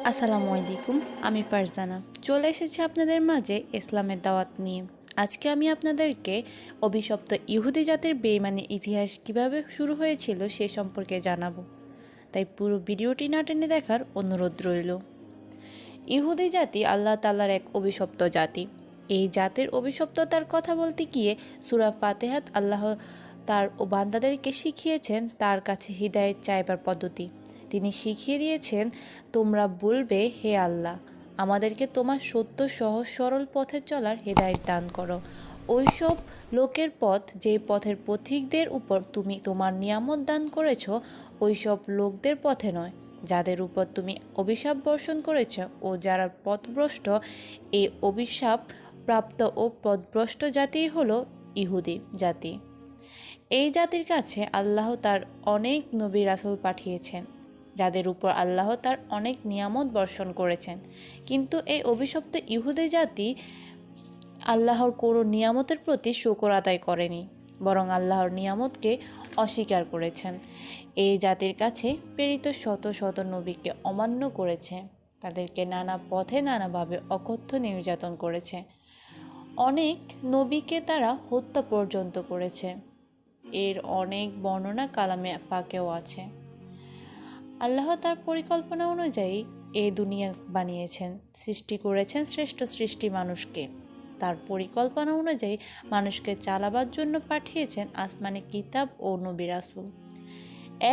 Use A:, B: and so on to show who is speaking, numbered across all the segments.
A: আসসালামু আলাইকুম। আমি ফারজানা চলে এসেছি আপনাদের মাঝে ইসলামের দাওয়াত নিয়ে। আজকে আমি আপনাদেরকে অভিশপ্ত ইহুদি জাতির বেঈমানির ইতিহাস কিভাবে শুরু হয়েছিল সে সম্পর্কে জানাবো, তাই পুরো ভিডিওটি না টেনে দেখার অনুরোধ রইল। ইহুদি জাতি আল্লাহ তাআলার এক অভিশপ্ত জাতি। এই জাতির অভিশপ্ততার কথা বলতে গিয়ে সূরা ফাতিহাত আল্লাহ তার বান্দাদেরকে শিখিয়েছেন তার কাছে হিদায়াত চাইবার পদ্ধতি। তিনি শিখিয়ে দিয়েছেন, তোমরা বলবে, হে আল্লাহ, আমাদেরকে তোমার সত্য সহজ সরল পথে চলার হিদায়াত দান করো। ওইসব লোকের পথ যে পথের পথিকদের উপর তুমি তোমার নিয়ামত দান করেছ, ওইসব লোকদের পথে নয় যাদের উপর তুমি অভিশাপ বর্ষণ করেছ ও যারা পথভ্রষ্ট। এই অভিশাপ প্রাপ্ত ও পথভ্রষ্ট জাতিই হলো ইহুদি জাতি। এই জাতির কাছে আল্লাহ তার অনেক নবী রাসূল পাঠিয়েছেন, যাদের উপর আল্লাহ তার অনেক নিয়ামত বর্ষণ করেছেন। কিন্তু এই অভিশপ্ত ইহুদি জাতি আল্লাহর কোনো নিয়ামতের প্রতি শুকর আদায় করেনি, বরং আল্লাহর নিয়ামতকে অস্বীকার করেছেন। এই জাতির কাছে প্রেরিত শত শত নবীকে অমান্য করেছে, তাদেরকে নানা পথে নানাভাবে অকথ্য নির্যাতন করেছে। অনেক নবীকে তারা হত্যা পর্যন্ত করেছে। এর অনেক বর্ণনা কালামে পাকেও আছে। আল্লাহ তার পরিকল্পনা অনুযায়ী এই দুনিয়া বানিয়েছেন, সৃষ্টি করেছেন শ্রেষ্ঠ সৃষ্টি মানুষকে। তার পরিকল্পনা অনুযায়ী মানুষকে চালাবার জন্য পাঠিয়েছেন আসমানি কিতাব ও নবী রাসূল।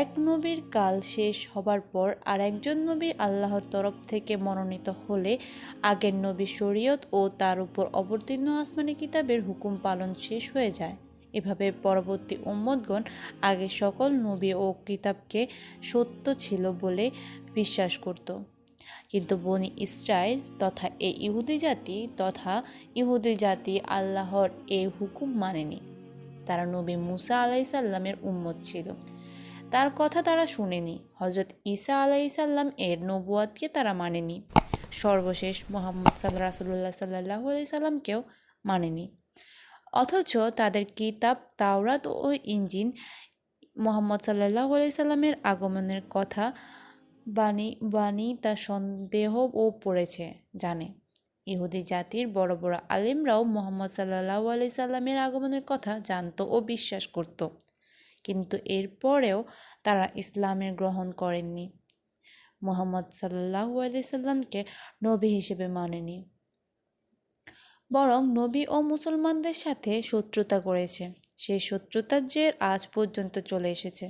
A: এক নবীর কাল শেষ হবার পর আর একজন নবী আল্লাহর তরফ থেকে মনোনীত হলে আগের নবীর শরীয়ত ও তার উপর অবতীর্ণ আসমানি কিতাবের হুকুম পালন শেষ হয়ে যায়। এভাবে পরবর্তী উম্মতগণ আগের সকল নবী ও কিতাবকে সত্য ছিল বলে বিশ্বাস করত, কিন্তু বনি ইসরাইল তথা এই ইহুদি জাতি আল্লাহর এই হুকুম মানেনি। তারা নবী মুসা আলাইসাল্লামের উম্মত ছিল, তার কথা তারা শুনেনি। হজরত ঈসা আলাইসাল্লাম এর নবুয়াতকে তারা মানেনি। সর্বশেষ মোহাম্মদ রাসূলুল্লাহ সাল্লাল্লাহু আলাইহি সাল্লামকেও মানেনি। অথচ তাদের কিতাব তাওরাত ও ইনজিল মোহাম্মদ সাল্লাল্লাহু আলাইহি সাল্লামের আগমনের কথা বাণী তা সন্দেহ ও পড়েছে জানে। ইহুদি জাতির বড় বড় আলেমরাও মোহাম্মদ সাল্লাল্লাহু আলাইহি সাল্লামের আগমনের কথা জানত ও বিশ্বাস করত, কিন্তু এরপরেও তারা ইসলামের গ্রহণ করেননি, মুহাম্মদ সাল্লাল্লাহু আলাইহি সাল্লামকে নবী হিসেবে মানেনি, বরং নবী ও মুসলমানদের সাথে শত্রুতা করেছে। সেই শত্রুতার জের আজ পর্যন্ত চলে এসেছে।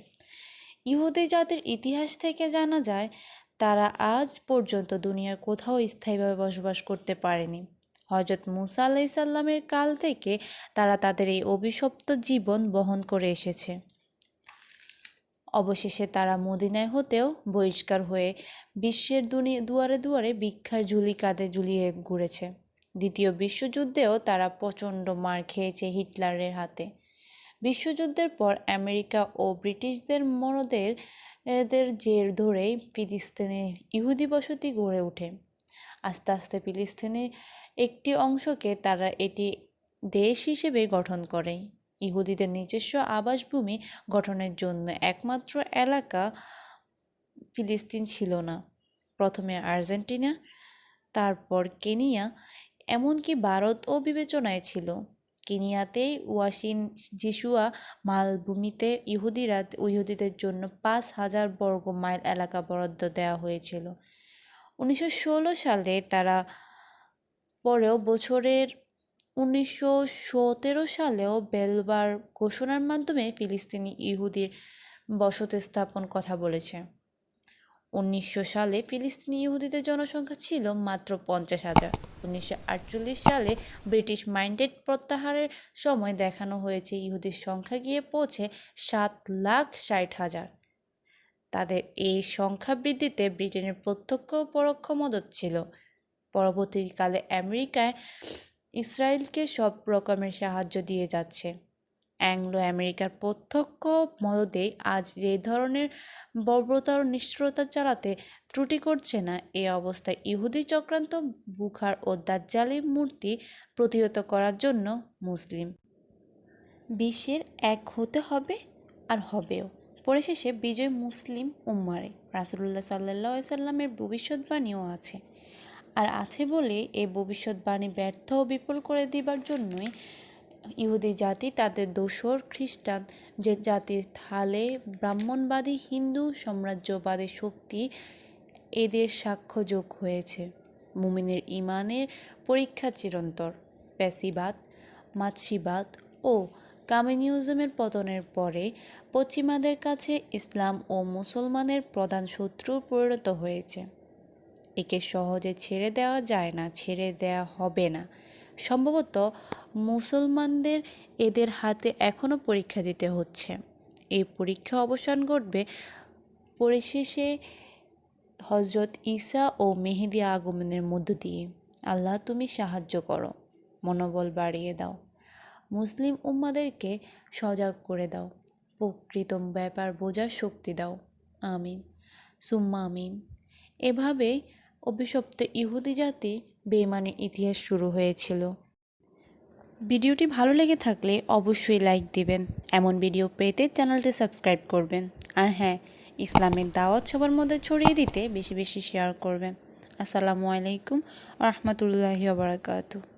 A: ইহুদি জাতির ইতিহাস থেকে জানা যায়, তারা আজ পর্যন্ত দুনিয়ার কোথাও স্থায়ীভাবে বসবাস করতে পারেনি। হজরত মুসা আলাইসাল্লামের কাল থেকে তারা তাদের এই অভিশপ্ত জীবন বহন করে এসেছে। অবশেষে তারা মদিনায় হতেও বহিষ্কার হয়ে বিশ্বের দুয়ারে দুয়ারে ভিক্ষার ঝুলি কাঁধে ঝুলিয়ে ঘুরেছে। দ্বিতীয় বিশ্বযুদ্ধেও তারা প্রচণ্ড মার খেয়েছে হিটলারের হাতে। বিশ্বযুদ্ধের পর আমেরিকা ও ব্রিটিশদের মনোদের জের ধরেই ফিলিস্তিনে ইহুদি বসতি গড়ে ওঠে। আস্তে আস্তে ফিলিস্তিনের একটি অংশকে তারা এটি দেশ হিসেবে গঠন করে। ইহুদিদের নিজস্ব আবাসভূমি গঠনের জন্য একমাত্র এলাকা ফিলিস্তিন ছিল না। প্রথমে আর্জেন্টিনা, তারপর কেনিয়া, এমনকি ভারতও বিবেচনায় ছিল। কেনিয়াতেই ওয়াসিন জিসুয়া মালভূমিতে ইহুদিদের জন্য 5,000 বর্গ মাইল এলাকা বরাদ্দ দেওয়া হয়েছিল। 1916 সালে তারা পরেও বছরের 1917 সালেও বেলবার ঘোষণার মাধ্যমে ফিলিস্তিনি ইহুদির বসতি স্থাপন কথা বলেছে। 1900 সালে ফিলিস্তিনি ইহুদিদের জনসংখ্যা ছিল মাত্র 50,000। 1948 সালে ব্রিটিশ মাইন্ডেড প্রত্যাহারের সময় দেখানো হয়েছে ইহুদির সংখ্যা গিয়ে পৌঁছে 7,60,000। তাদের এই সংখ্যা বৃদ্ধিতে ব্রিটেনের প্রত্যক্ষ ও পরোক্ষ মদত ছিল। পরবর্তীকালে আমেরিকায় ইসরায়েলকে সব রকমের সাহায্য দিয়ে যাচ্ছে। অ্যাংলো আমেরিকার প্রত্যক্ষ মদতেই আজ যে ধরনের বর্বরতা ও নিষ্ঠুরতা চালাতে ত্রুটি করছে না। এই অবস্থায় ইহুদি চক্রান্ত বুখার ও দাজ্জালি মূর্তি প্রতিহত করার জন্য মুসলিম বিশ্বের এক হতে হবে আর হবেও। পরিশেষে বিজয় মুসলিম উম্মারে। রাসূলুল্লাহ সাল্লাল্লাহু আলাইহি সাল্লামের ভবিষ্যৎবাণীও আছে। আর আছে বলে এই ভবিষ্যৎবাণী ব্যর্থ ও বিফল করে দিবার জন্যই ইহুদি জাতি তাদের দোসর খ্রিস্টান যে জাতির থালে ব্রাহ্মণবাদী হিন্দু সাম্রাজ্যবাদী শক্তি এদের সাক্ষ্য যোগ হয়েছে। মুমিনের ইমানের পরীক্ষা চিরন্তর। প্যাসিবাদ, মাতসিবাদ ও কমিউনিজমের পতনের পরে পশ্চিমাদের কাছে ইসলাম ও মুসলমানের প্রধান শত্রু পরিণত হয়েছে। একে সহজে ছেড়ে দেওয়া যায় না, ছেড়ে দেওয়া হবে না। সম্ভবত মুসলমানদের এদের হাতে এখনও পরীক্ষা দিতে হচ্ছে। এই পরীক্ষা অবসান ঘটবে পরিশেষে হজরত ঈসা ও মেহেদী আগমনের মধ্য দিয়ে। আল্লাহ তুমি সাহায্য করো, মনোবল বাড়িয়ে দাও, মুসলিম উম্মাদেরকে সজাগ করে দাও, প্রকৃত ব্যাপার বোঝার শক্তি দাও। আমিন সুম্মা আমিন। এভাবে অভিশপ্ত ইহুদি জাতির বেঈমানির ইতিহাস শুরু হয়েছিল। ভিডিওটি ভালো লেগে থাকলে অবশ্যই লাইক দিবেন। এমন ভিডিও পেতে চ্যানেলটি সাবস্ক্রাইব করবেন। আর হ্যাঁ, ইসলামের দাওয়াত সবার মধ্যে ছড়িয়ে দিতে বেশি বেশি শেয়ার করবেন। আসসালামু আলাইকুম ওয়া রাহমাতুল্লাহি ওয়া বারাকাতুহু।